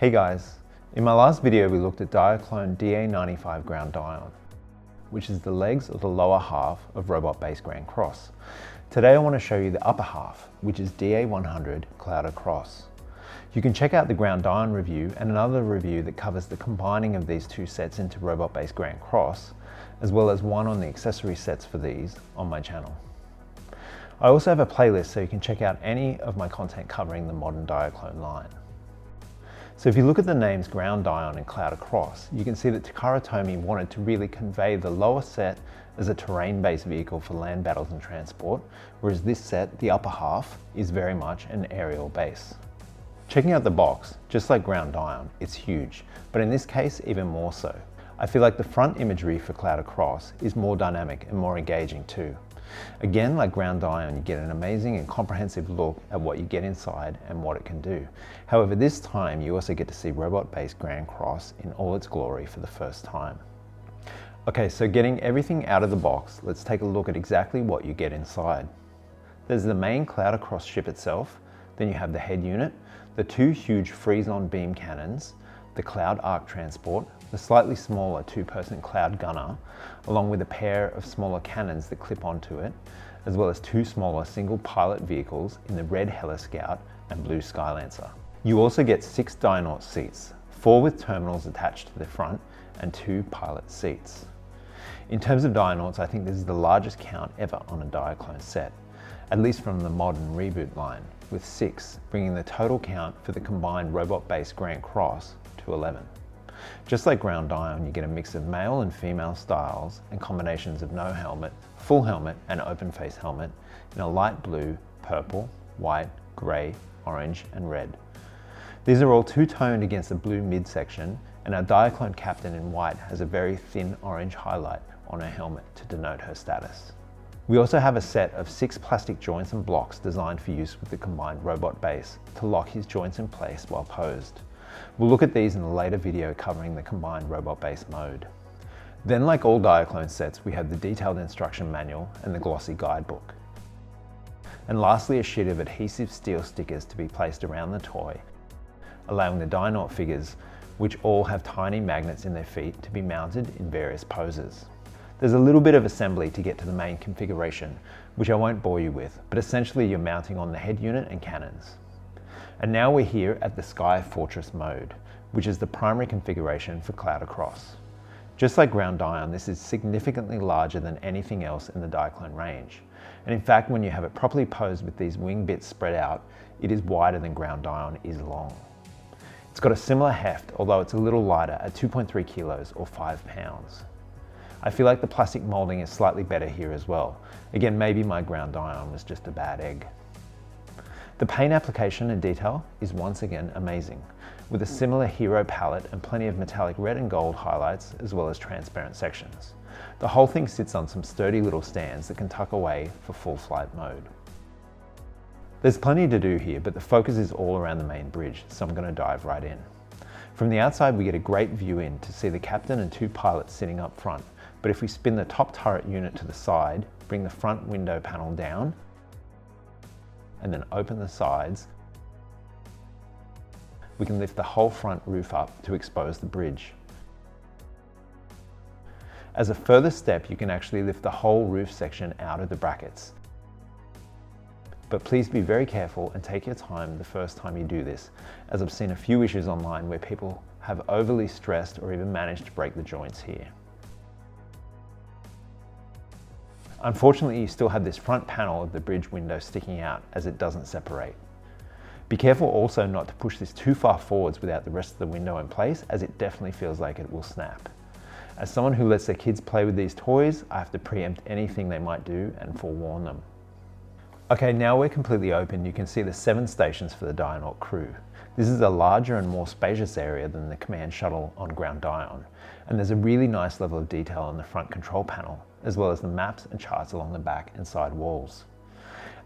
Hey guys, in my last video we looked at Diaclone DA-95 ground Dion, which is the legs of the lower half of robot-based Grand Cross. Today I want to show you the upper half, which is DA-100 Clouded Cross. You can check out the ground Dion review and another review that covers the combining of these two sets into robot-based Grand Cross, as well as one on the accessory sets for these on my channel. I also have a playlist so you can check out any of my content covering the modern Diaclone line. So if you look at the names Ground Dion and Clouded Cross, you can see that Takara Tomy wanted to really convey the lower set as a terrain-based vehicle for land battles and transport, whereas this set, the upper half, is very much an aerial base. Checking out the box, just like Ground Dion, it's huge, but in this case even more so. I feel like the front imagery for Clouded Cross is more dynamic and more engaging too. Again, like Ground Dion, you get an amazing and comprehensive look at what you get inside and what it can do. However, this time you also get to see robot-based Grand Cross in all its glory for the first time. Okay, so getting everything out of the box, let's take a look at exactly what you get inside. There's the main Clouded Cross ship itself, then you have the head unit, the two huge Freezon beam cannons, the Cloud Arc transport, the slightly smaller two-person Cloud Gunner, along with a pair of smaller cannons that clip onto it, as well as two smaller single pilot vehicles in the red Heli Scout and blue Skylancer. You also get 6 Dionaut seats, 4 with terminals attached to the front and 2 pilot seats. In terms of Dionauts, I think this is the largest count ever on a Diaclone set, at least from the modern reboot line, with 6, bringing the total count for the combined robot-based Grand Cross to 11. Just like Ground Dion, you get a mix of male and female styles and combinations of no helmet, full helmet and open face helmet in a light blue, purple, white, grey, orange and red. These are all two-toned against the blue midsection, and our Diaclone captain in white has a very thin orange highlight on her helmet to denote her status. We also have a set of 6 plastic joints and blocks designed for use with the combined robot base to lock his joints in place while posed. We'll look at these in a later video covering the combined robot-based mode. Then, like all Diaclone sets, we have the detailed instruction manual and the glossy guidebook. And lastly, a sheet of adhesive steel stickers to be placed around the toy, allowing the Dionaut figures, which all have tiny magnets in their feet, to be mounted in various poses. There's a little bit of assembly to get to the main configuration, which I won't bore you with, but essentially you're mounting on the head unit and cannons. And now we're here at the Sky Fortress mode, which is the primary configuration for Clouded Cross. Just like Ground Dion, this is significantly larger than anything else in the Diaclone range. And in fact, when you have it properly posed with these wing bits spread out, it is wider than Ground Dion is long. It's got a similar heft, although it's a little lighter at 2.3 kilos or 5 pounds. I feel like the plastic molding is slightly better here as well. Again, maybe my Ground Dion was just a bad egg. The paint application and detail is once again amazing, with a similar hero palette and plenty of metallic red and gold highlights as well as transparent sections. The whole thing sits on some sturdy little stands that can tuck away for full flight mode. There's plenty to do here, but the focus is all around the main bridge, so I'm going to dive right in. From the outside we get a great view in to see the captain and 2 pilots sitting up front, but if we spin the top turret unit to the side, bring the front window panel down, and then open the sides, we can lift the whole front roof up to expose the bridge. As a further step, you can actually lift the whole roof section out of the brackets. But please be very careful and take your time the first time you do this, as I've seen a few issues online where people have overly stressed or even managed to break the joints here. Unfortunately, you still have this front panel of the bridge window sticking out as it doesn't separate. Be careful also not to push this too far forwards without the rest of the window in place, as it definitely feels like it will snap. As someone who lets their kids play with these toys, I have to preempt anything they might do and forewarn them. Okay, now we're completely open, you can see the 7 stations for the Dionaut crew. This is a larger and more spacious area than the command shuttle on Ground Dion, and there's a really nice level of detail on the front control panel, as well as the maps and charts along the back and side walls.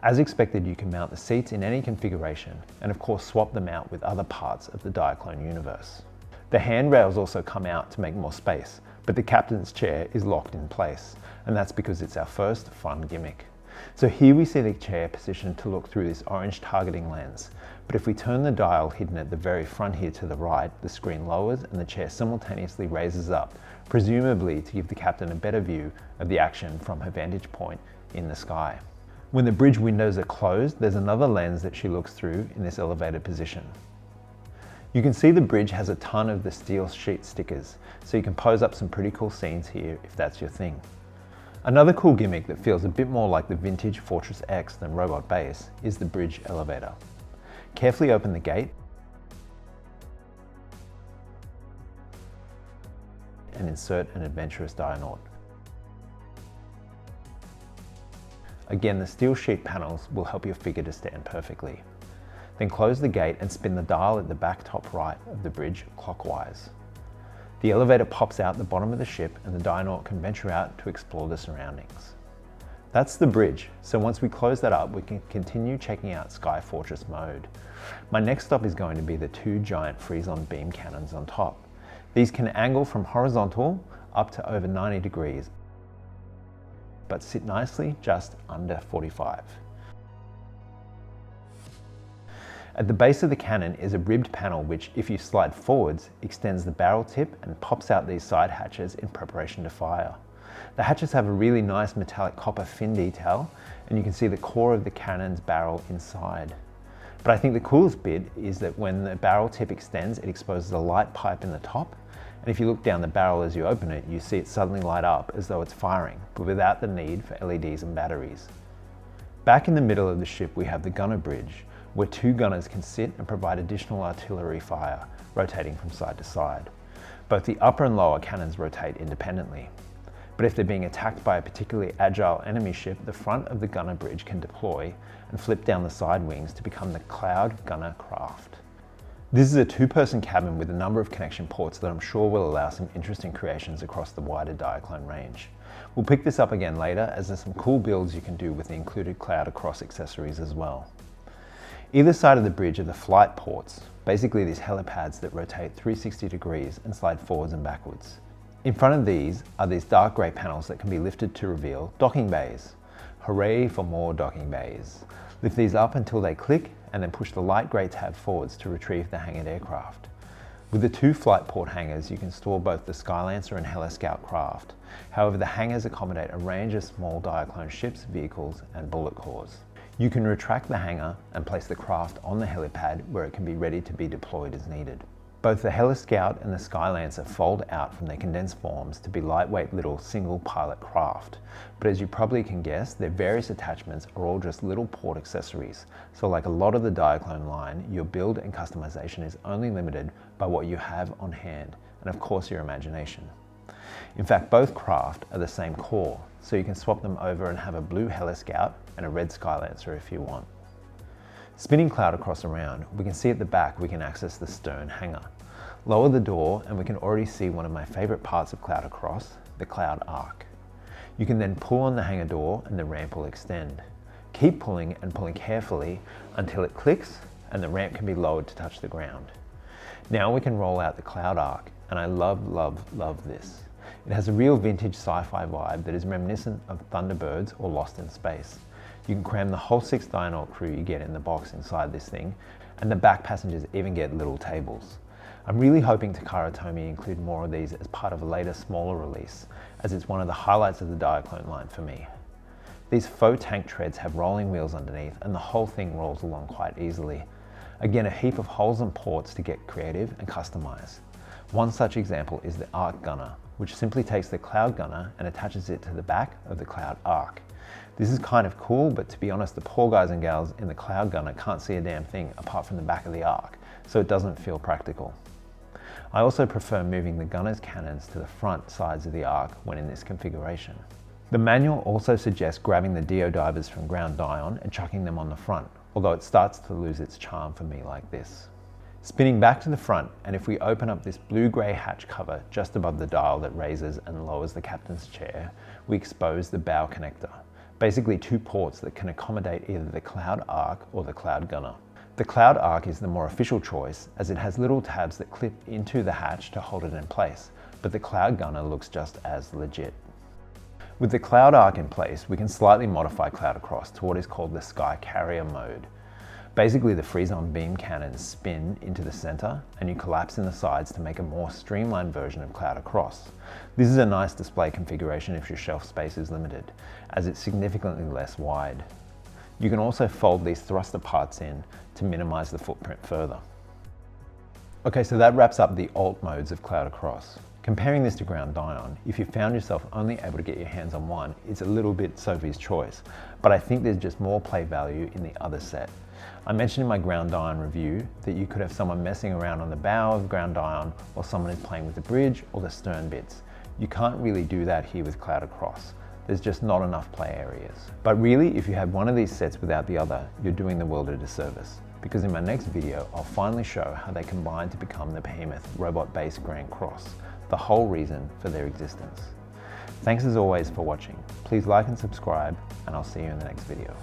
As expected, you can mount the seats in any configuration, and of course swap them out with other parts of the Diaclone universe. The handrails also come out to make more space, but the captain's chair is locked in place, and that's because it's our first fun gimmick. So here we see the chair positioned to look through this orange targeting lens, but if we turn the dial hidden at the very front here to the right, the screen lowers and the chair simultaneously raises up, presumably to give the captain a better view of the action from her vantage point in the sky. When the bridge windows are closed, there's another lens that she looks through in this elevated position. You can see the bridge has a ton of the steel sheet stickers, so you can pose up some pretty cool scenes here if that's your thing. Another cool gimmick that feels a bit more like the vintage Fortress X than Robot Base is the bridge elevator. Carefully open the gate and insert an adventurous Dionaut. Again, the steel sheet panels will help your figure to stand perfectly. Then close the gate and spin the dial at the back top right of the bridge clockwise. The elevator pops out the bottom of the ship and the Dionaut can venture out to explore the surroundings. That's the bridge, so once we close that up, we can continue checking out Sky Fortress mode. My next stop is going to be the two giant Freezon beam cannons on top. These can angle from horizontal up to over 90 degrees, but sit nicely just under 45. At the base of the cannon is a ribbed panel which, if you slide forwards, extends the barrel tip and pops out these side hatches in preparation to fire. The hatches have a really nice metallic copper fin detail, and you can see the core of the cannon's barrel inside. But I think the coolest bit is that when the barrel tip extends, it exposes a light pipe in the top, and if you look down the barrel as you open it, you see it suddenly light up as though it's firing, but without the need for LEDs and batteries. Back in the middle of the ship we have the gunner bridge, where two gunners can sit and provide additional artillery fire, rotating from side to side. Both the upper and lower cannons rotate independently. But if they're being attacked by a particularly agile enemy ship, the front of the gunner bridge can deploy and flip down the side wings to become the Cloud Gunner craft. This is a two-person cabin with a number of connection ports that I'm sure will allow some interesting creations across the wider Diaclone range. We'll pick this up again later, as there's some cool builds you can do with the included Cloud Across accessories as well. Either side of the bridge are the flight ports, basically these helipads that rotate 360 degrees and slide forwards and backwards. In front of these are these dark grey panels that can be lifted to reveal docking bays. Hooray for more docking bays. Lift these up until they click and then push the light grey tab forwards to retrieve the hangared aircraft. With the two flight port hangars, you can store both the Skylancer and Helescout craft. However, the hangars accommodate a range of small Diaclone ships, vehicles and bullet cores. You can retract the hangar and place the craft on the helipad where it can be ready to be deployed as needed. Both the Helescout and the Skylancer fold out from their condensed forms to be lightweight little single pilot craft, but as you probably can guess, their various attachments are all just little port accessories, so like a lot of the Diaclone line, your build and customization is only limited by what you have on hand, and of course your imagination. In fact, both craft are the same core, so you can swap them over and have a blue Helescout and a red Skylancer if you want. Spinning Cloud Across around, we can see at the back we can access the stern hangar. Lower the door and we can already see one of my favourite parts of Cloud Across, the Cloud Arc. You can then pull on the hangar door and the ramp will extend. Keep pulling and pulling carefully until it clicks and the ramp can be lowered to touch the ground. Now we can roll out the Cloud Arc, and I love this. It has a real vintage sci-fi vibe that is reminiscent of Thunderbirds or Lost in Space. You can cram the whole 6 Dionaut crew you get in the box inside this thing, and the back passengers even get little tables. I'm really hoping Takara Tomy include more of these as part of a later smaller release, as it's one of the highlights of the Diaclone line for me. These faux tank treads have rolling wheels underneath and the whole thing rolls along quite easily. Again, a heap of holes and ports to get creative and customize. One such example is the Arc Gunner, which simply takes the Cloud Gunner and attaches it to the back of the Cloud Arc. This is kind of cool, but to be honest, the poor guys and gals in the Cloud Gunner can't see a damn thing apart from the back of the Arc, so it doesn't feel practical. I also prefer moving the gunner's cannons to the front sides of the Arc when in this configuration. The manual also suggests grabbing the Dio divers from ground Dion and chucking them on the front, although it starts to lose its charm for me like this. Spinning back to the front, and if we open up this blue-grey hatch cover just above the dial that raises and lowers the captain's chair, we expose the bow connector. Basically 2 ports that can accommodate either the Cloud Arc or the Cloud Gunner. The Cloud Arc is the more official choice, as it has little tabs that clip into the hatch to hold it in place, but the Cloud Gunner looks just as legit. With the cloud arc in place, we can slightly modify cloud across to what is called the sky carrier mode. Basically, the Freezon beam cannons spin into the center and you collapse in the sides to make a more streamlined version of cloud across. This is a nice display configuration if your shelf space is limited, as it's significantly less wide. You can also fold these thruster parts in to minimize the footprint further. Okay, so that wraps up the alt modes of cloud across. Comparing this to ground Dion, if you found yourself only able to get your hands on one, it's a little bit Sophie's choice, but I think there's just more play value in the other set. I mentioned in my ground Dion review that you could have someone messing around on the bow of ground Dion, or someone is playing with the bridge or the stern bits. You can't really do that here with cloud across. There's just not enough play areas. But really, if you had one of these sets without the other, you're doing the world a disservice. Because in my next video, I'll finally show how they combine to become the behemoth robot-based Grand Cross, the whole reason for their existence. Thanks as always for watching. Please like and subscribe, and I'll see you in the next video.